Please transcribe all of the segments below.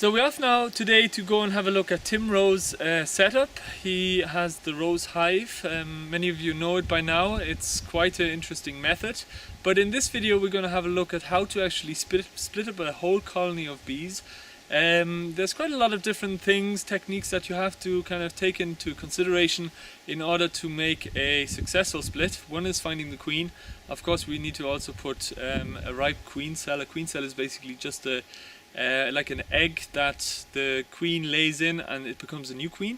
So we're off now today to go and have a look at Tim Rowe's setup. He has the Rose Hive. Many of you know it by now. It's quite an interesting method. But in this video we're going to have a look at how to actually split up a whole colony of bees. There's quite a lot of different things, techniques that you have to kind of take into consideration in order to make a successful split. One is finding the queen. Of course we need to also put a ripe queen cell. A queen cell is basically just like an egg that the queen lays in and it becomes a new queen.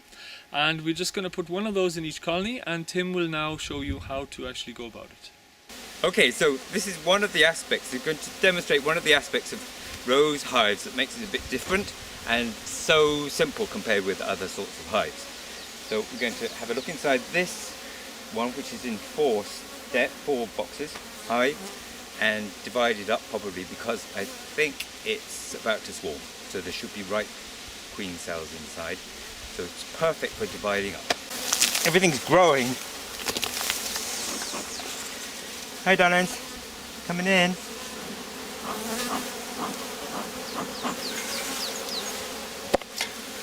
And we're just going to put one of those in each colony, and Tim will now show you how to actually go about it. Okay, so this is one of the aspects. We're going to demonstrate one of the aspects of Rose hives that makes it a bit different and so simple compared with other sorts of hives. So we're going to have a look inside this one, which is in four boxes high, and divide it up probably because I think it's about to swarm. So there should be ripe queen cells inside. So it's perfect for dividing up. Everything's growing. Hi darlings, coming in.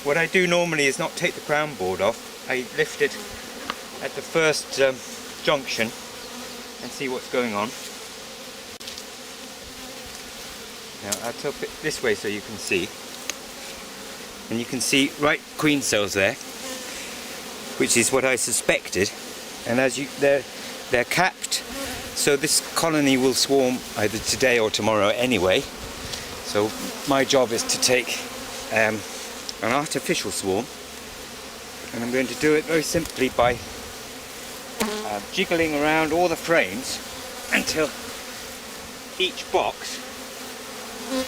What I do normally is not take the crown board off. I lift it at the first junction and see what's going on. Now I'll tilt it this way so you can see. And you can see ripe queen cells there, which is what I suspected. And as they're capped, so this colony will swarm either today or tomorrow anyway. So my job is to take an artificial swarm, and I'm going to do it very simply by jiggling around all the frames until each box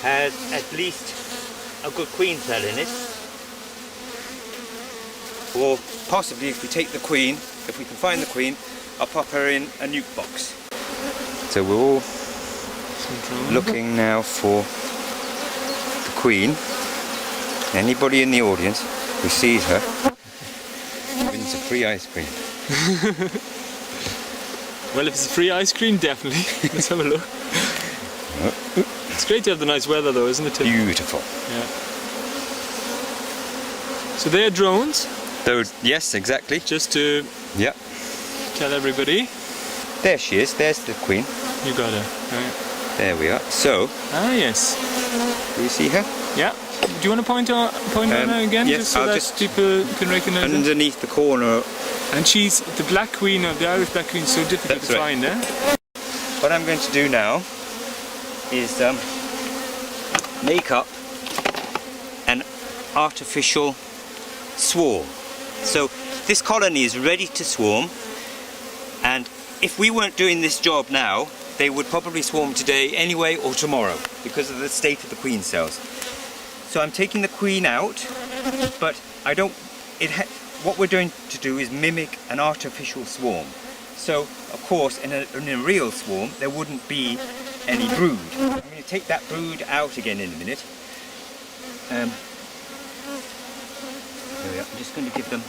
has at least a good queen cell in it, or possibly if we take the queen, if we can find the queen, I'll pop her in a nuke box. So we're all looking now for the queen. Anybody in the audience who sees her wins a free ice cream. Well, if it's a free ice cream, definitely. Let's have a look. It's great to have the nice weather though, isn't it, Tim? Beautiful. Yeah. So they're drones? Yes, exactly. Just to tell everybody. There she is, there's the queen. You got her. Right. There we are. So, yes. Do you see her? Yeah. Do you want to point on her again? Yes, just so that people can recognize her? Underneath the corner. And she's the black queen, of the Irish black queen, so difficult to find, eh? What I'm going to do now is make up an artificial swarm. So this colony is ready to swarm, and if we weren't doing this job now, they would probably swarm today anyway or tomorrow because of the state of the queen cells. So I'm taking the queen out, but I don't. What we're going to do is mimic an artificial swarm. So, of course, in a real swarm, there wouldn't be any brood. I'm going to take that brood out again in a minute. There we are. I'm just going to give them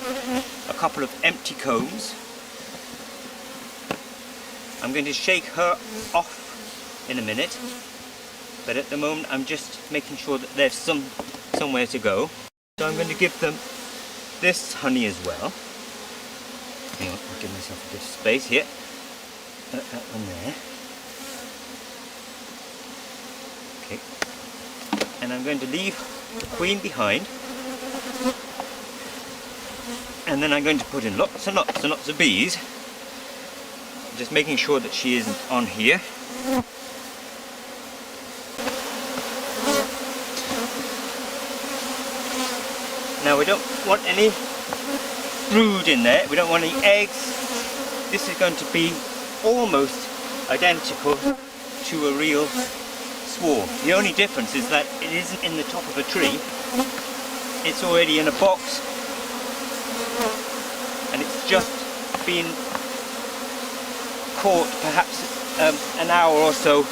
a couple of empty combs. I'm going to shake her off in a minute, but at the moment I'm just making sure that there's somewhere to go. So I'm going to give them this honey as well. Hang on, I'll give myself a bit of space here. That one there. Okay. And I'm going to leave the queen behind. And then I'm going to put in lots and lots and lots of bees. Just making sure that she isn't on here. Now we don't want any brood in there, we don't want any eggs. This is going to be almost identical to a real swarm. The only difference is that it isn't in the top of a tree, it's already in a box, and it's just been caught perhaps an hour or so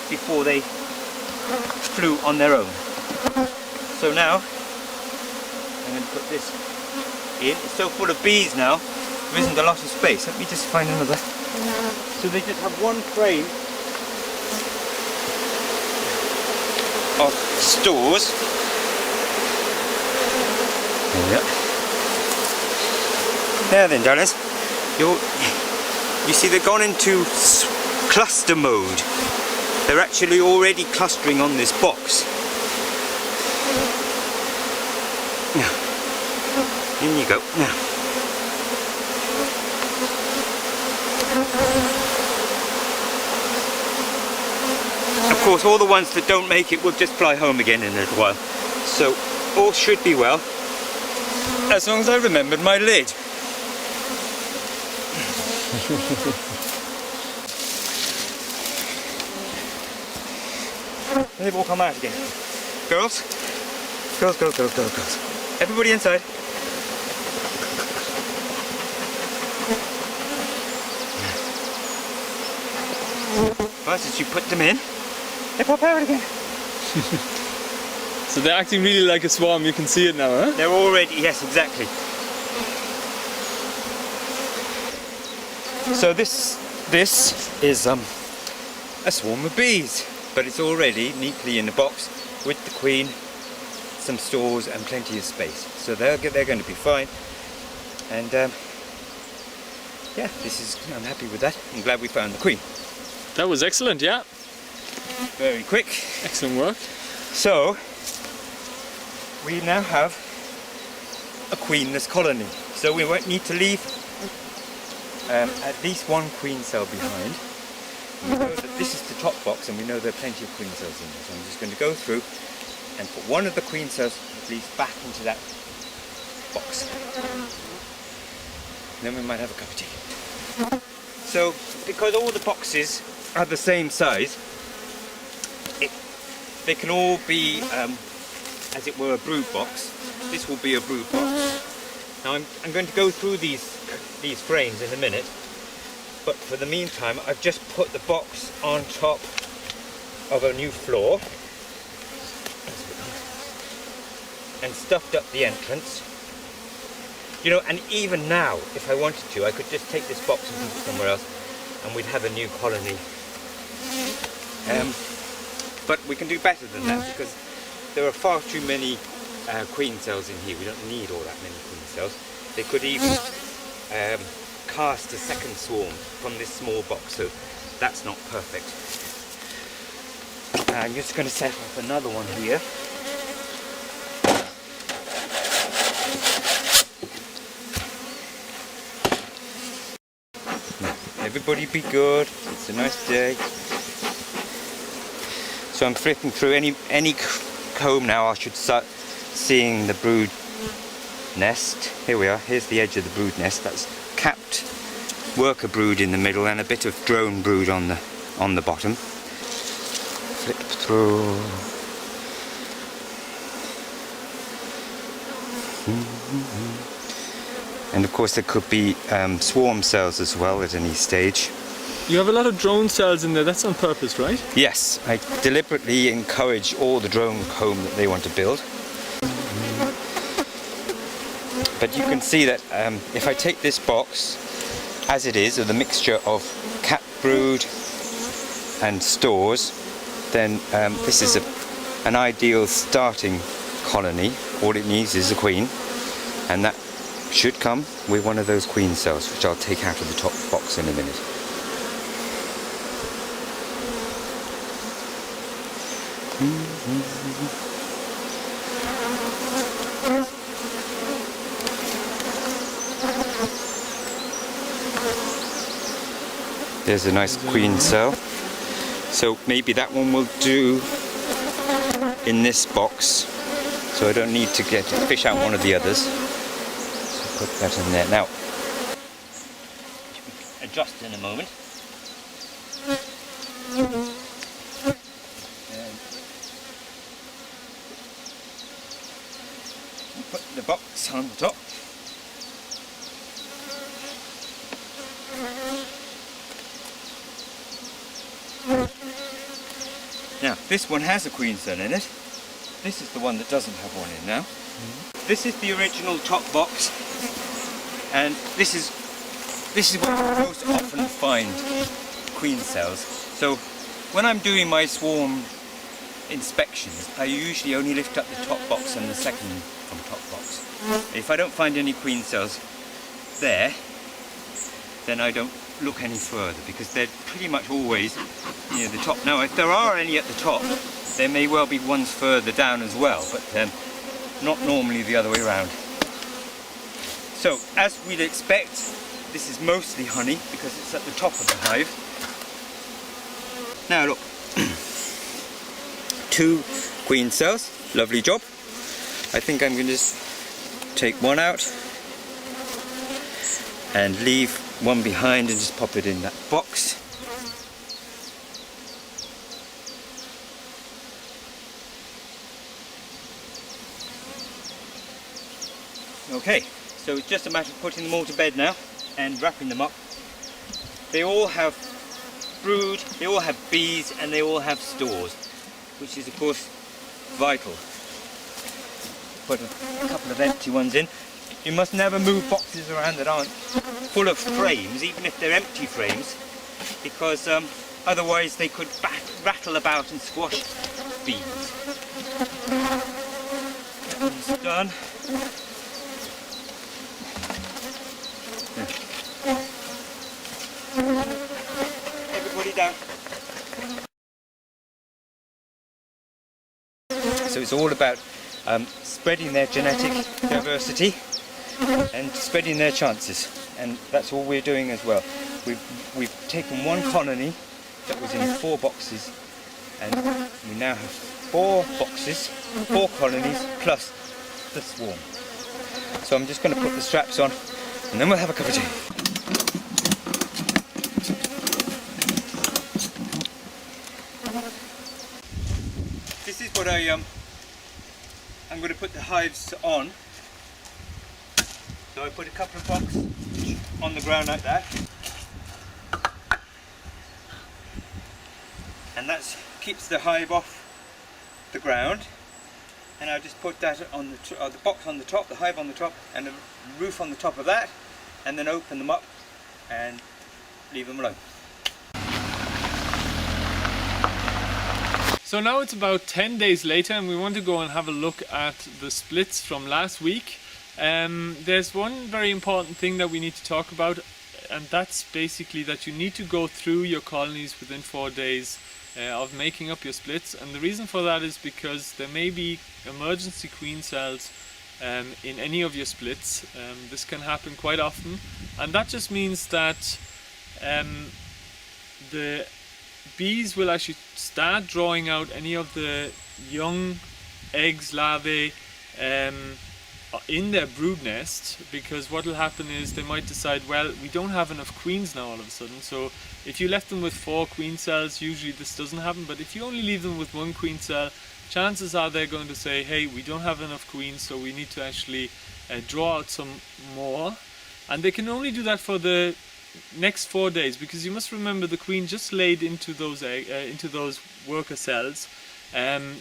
before they flew on their own. So now I'm going to put this in. It's so full of bees now, there isn't a lot of space. Let me just find another. So they just have one frame of stores There we are. There then, darlings. You see they've gone into cluster mode. They're actually already clustering on this box. Now, in you go. Now. Of course, all the ones that don't make it will just fly home again in a little while. So, all should be well, as long as I remembered my lid. They've all come out again. Girls? Girls, girls, girls, girls, girls. Everybody inside. Once as you put them in, they pop out again. So they're acting really like a swarm, you can see it now, huh? They're already, yes, exactly. So this is a swarm of bees, but it's already neatly in a box with the queen, some stores and plenty of space. So they're going to be fine. And yeah, I'm happy with that. I'm glad we found the queen. That was excellent, yeah. Very quick. Excellent work. So we now have a queenless colony. So we won't need to leave at least one queen cell behind. We know that this is the top box and we know there are plenty of queen cells in there. So I'm just going to go through and put one of the queen cells at least back into that box. Then we might have a cup of tea. So because all the boxes are the same size, they can all be, as it were, a brood box. This will be a brood box. Now I'm going to go through these frames in a minute, but for the meantime I've just put the box on top of a new floor and stuffed up the entrance. You know, and even now, if I wanted to, I could just take this box and move it somewhere else and we'd have a new colony. But we can do better than that because there are far too many queen cells in here. We don't need all that many queen cells. They could even cast a second swarm from this small box, so that's not perfect. I'm just going to set up another one here. Everybody be good. It's a nice day. So I'm flipping through any comb now. I should start seeing the brood nest. Here we are. Here's the edge of the brood nest. That's capped worker brood in the middle and a bit of drone brood on the bottom. Flip through. And of course there could be swarm cells as well at any stage. You have a lot of drone cells in there, that's on purpose, right? Yes, I deliberately encourage all the drone comb that they want to build. But you can see that if I take this box as it is, with a mixture of capped brood and stores, then this is an ideal starting colony. All it needs is a queen, and that should come with one of those queen cells, which I'll take out of the top box in a minute. There's a nice queen cell. So maybe that one will do in this box. So I don't need to fish out one of the others. So put that in there. Now, adjust in a moment. Put the box on top. Now, this one has a queen cell in it. This is the one that doesn't have one in now. This is the original top box, and this is where you most often find queen cells. So when I'm doing my swarm inspections, I usually only lift up the top box and the second on top box. If I don't find any queen cells there, then I don't look any further, because they're pretty much always near the top. Now if there are any at the top, there may well be ones further down as well, but not normally the other way around. So as we'd expect, this is mostly honey because it's at the top of the hive. Now look, 2 queen cells, lovely job. I think I'm going to just take one out and leave one behind and just pop it in that box. Okay, so it's just a matter of putting them all to bed now and wrapping them up. They all have brood, they all have bees, and they all have stores, which is of course vital. Put a couple of empty ones in. You must never move boxes around that aren't full of frames, even if they're empty frames, because otherwise they could rattle about and squash bees. That one's done. Everybody down. So it's all about spreading their genetic diversity and spreading their chances, and that's all we're doing as well. We've taken one colony that was in 4 boxes, and we now have 4 boxes, 4 colonies plus the swarm. So I'm just going to put the straps on and then we'll have a cup of tea. This is what I'm going to put the hives on. So I put a couple of boxes on the ground like that, and that keeps the hive off the ground. And I'll just put that on the box on the top, the hive on the top, and the roof on the top of that, and then open them up and leave them alone. So now it's about 10 days later and we want to go and have a look at the splits from last week. There's one very important thing that we need to talk about, and that's basically that you need to go through your colonies within 4 days of making up your splits. And the reason for that is because there may be emergency queen cells in any of your splits. This can happen quite often, and that just means that the bees will actually start drawing out any of the young eggs, larvae in their brood nest, because what will happen is they might decide, well, we don't have enough queens now all of a sudden. So if you left them with 4 queen cells, usually this doesn't happen, but if you only leave them with 1 queen cell, chances are they're going to say, hey, we don't have enough queens, so we need to actually draw out some more. And they can only do that for the next 4 days, because you must remember the queen just laid into those worker cells,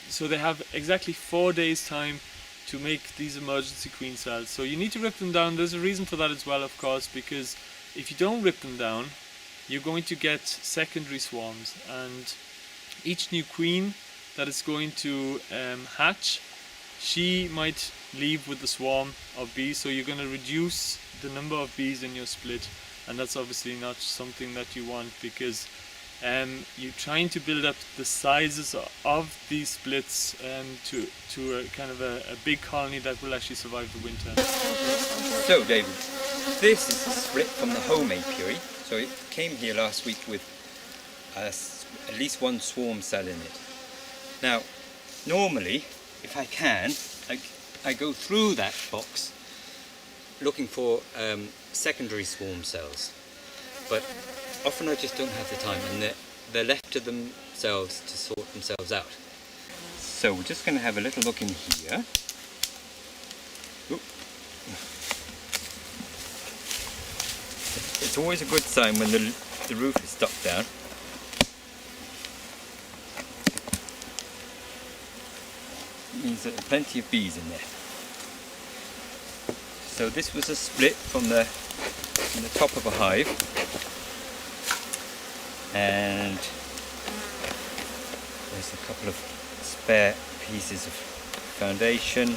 so they have exactly 4 days time to make these emergency queen cells. So you need to rip them down. There's a reason for that as well, of course, because if you don't rip them down, you're going to get secondary swarms, and each new queen that is going to hatch, she might leave with the swarm of bees, so you're going to reduce the number of bees in your split, and that's obviously not something that you want, because you're trying to build up the sizes of these splits to a kind of a big colony that will actually survive the winter. So David, this is a split from the home apiary. So it came here last week with at least 1 swarm cell in it. Now, normally, if I can, I go through that box looking for secondary swarm cells, but often I just don't have the time, and they're left to themselves to sort themselves out. So we're just going to have a little look in here. Oop. It's always a good sign when the roof is stuck down. It means that there are plenty of bees in there. So this was a split from the top of a hive, and there's a couple of spare pieces of foundation.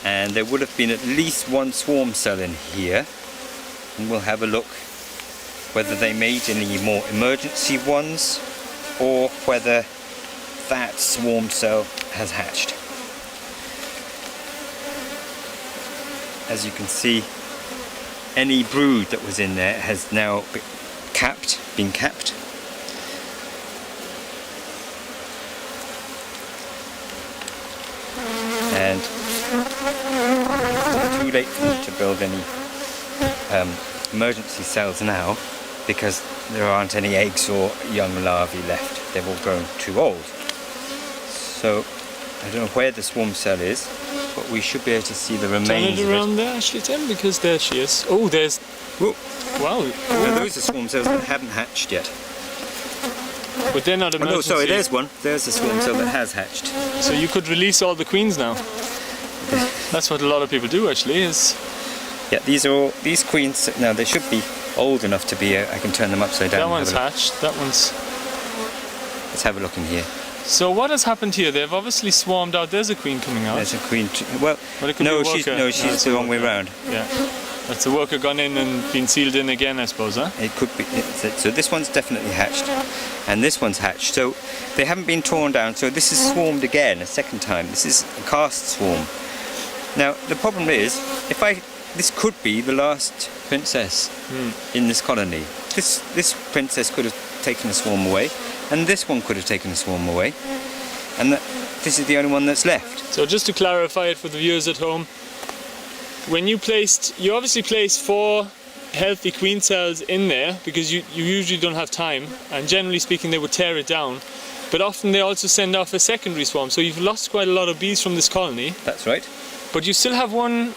and there would have been at least one swarm cell in here, and we'll have a look whether they made any more emergency ones or whether that swarm cell has hatched. As you can see, any brood that was in there has now been capped. And it's too late for me to build any emergency cells now, because there aren't any eggs or young larvae left. They've all grown too old. So I don't know where the swarm cell is, but we should be able to see the remains Turn it around there, actually, Tim, because there she is. Oh, there's... Whoa. Wow. Now those are swarm cells that haven't hatched yet. But they're not emergency. Oh, no, sorry, there's one. There's a swarm cell that has hatched. So you could release all the queens now. That's what a lot of people do, actually, is... Yeah, these queens, now they should be old enough to be, I can turn them upside down. That one's hatched, that one's... Let's have a look in here. So what has happened here? They've obviously swarmed out. There's a queen coming out. There's a queen, well, but it could no, be a worker. she's the wrong way round. Yeah. That's a worker gone in and been sealed in again, I suppose, huh? It could be, so this one's definitely hatched, and this one's hatched. So they haven't been torn down, so this is swarmed again, a second time. This is a cast swarm. Now, the problem is, this could be the last princess in this colony. This princess could have taken a swarm away, and this one could have taken a swarm away, and this is the only one that's left. So just to clarify it for the viewers at home, when you obviously placed 4 healthy queen cells in there because you usually don't have time, and generally speaking they would tear it down, but often they also send off a secondary swarm, so you've lost quite a lot of bees from this colony. That's right. But you still have one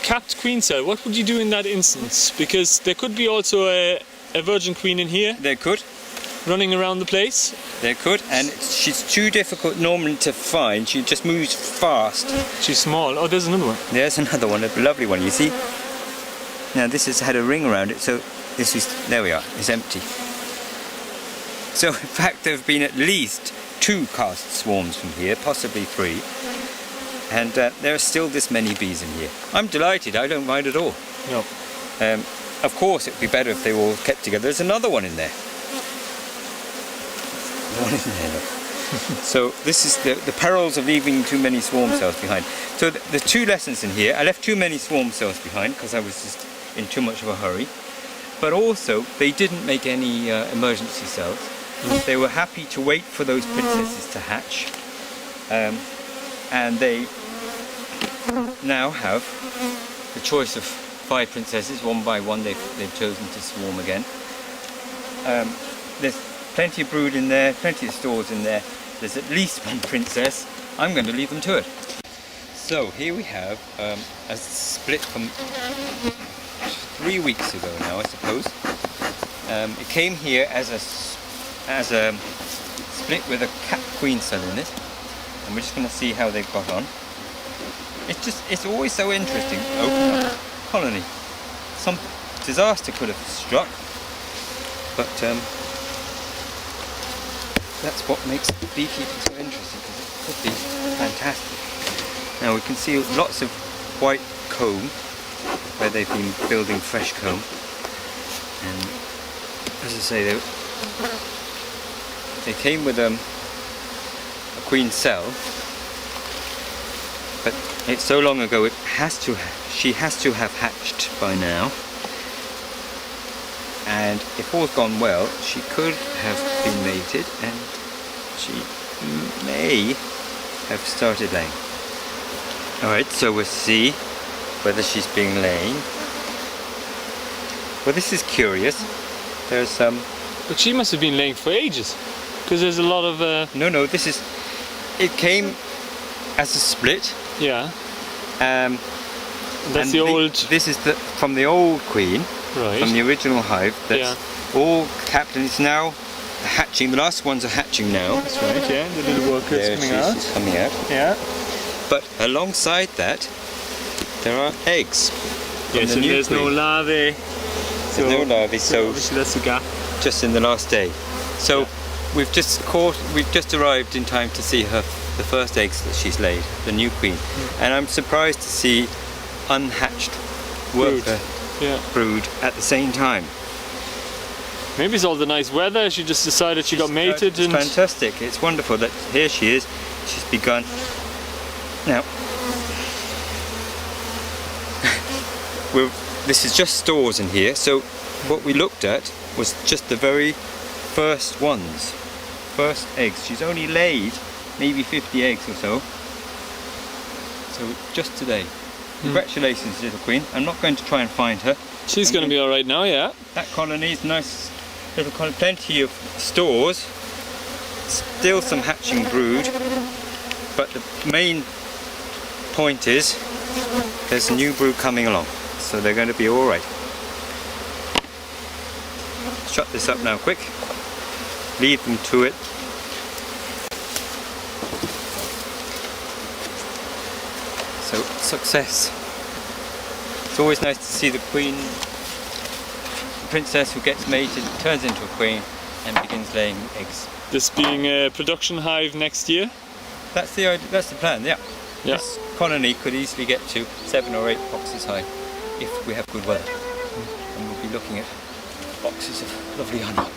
capped queen cell. What would you do in that instance? Because there could be also a virgin queen in here. There could. Running around the place. There could, and she's too difficult normally to find. She just moves fast. She's small. Oh, there's another one. There's another one, a lovely one, you see. Now this has had a ring around it, so this is, there we are, it's empty. So in fact there have been at least 2 cast swarms from here, possibly 3. And there are still this many bees in here. I'm delighted, I don't mind at all. No. Of course it would be better if they were all kept together. There's another one in there. So this is the perils of leaving too many swarm cells behind. So the 2 lessons in here, I left too many swarm cells behind because I was just in too much of a hurry, but also they didn't make any emergency cells. They were happy to wait for those princesses to hatch, and they now have the choice of 5 princesses. One by one they've chosen to swarm again. There's plenty of brood in there, plenty of stores in there. There's at least 1 princess. I'm going to leave them to it. So here we have a split from 3 weeks ago now, I suppose. It came here as a split with a capped queen cell in it, and we're just going to see how they've got on. It's always so interesting to open up a colony. Some disaster could have struck, but that's what makes beekeeping so interesting, because it could be fantastic. Now we can see lots of white comb where they've been building fresh comb, and as I say, they came with a queen cell, but it's so long ago she has to have hatched by now. And if all's gone well, she could have been mated, and she may have started laying. Alright, so we'll see whether she's being laid. Well, this is curious. There's some... But she must have been laying for ages, because there's a lot of... No, this is... It came as a split. Yeah. That's the old... This is from the old queen. Right. From the original hive, that's all capped, and it's now hatching. The last ones are hatching now. That's right, yeah, the little workers she's coming out. Yeah. But alongside that, there are eggs. Yes, and there's no larvae. There's no larvae, so obviously that's a gap. Just in the last day. So we've just arrived in time to see her the first eggs that she's laid, the new queen. And I'm surprised to see unhatched worker brood at the same time. Maybe it's all the nice weather, she just decided she got mated. It's fantastic, it's wonderful that here she is, she's begun. Now, this is just stores in here, so what we looked at was just the very first ones, first eggs. She's only laid maybe 50 eggs or so. So just today. Congratulations, little queen. I'm not going to try and find her. She's going to be alright now, yeah. That colony is nice, little colony, plenty of stores, still some hatching brood, but the main point is there's a new brood coming along, so they're going to be alright. Shut this up now quick, leave them to it. So, success. It's always nice to see the queen, the princess who gets mated, turns into a queen and begins laying eggs. This being a production hive next year? That's the idea, that's the plan, yeah. This colony could easily get to 7 or 8 boxes high if we have good weather. And we'll be looking at boxes of lovely honey.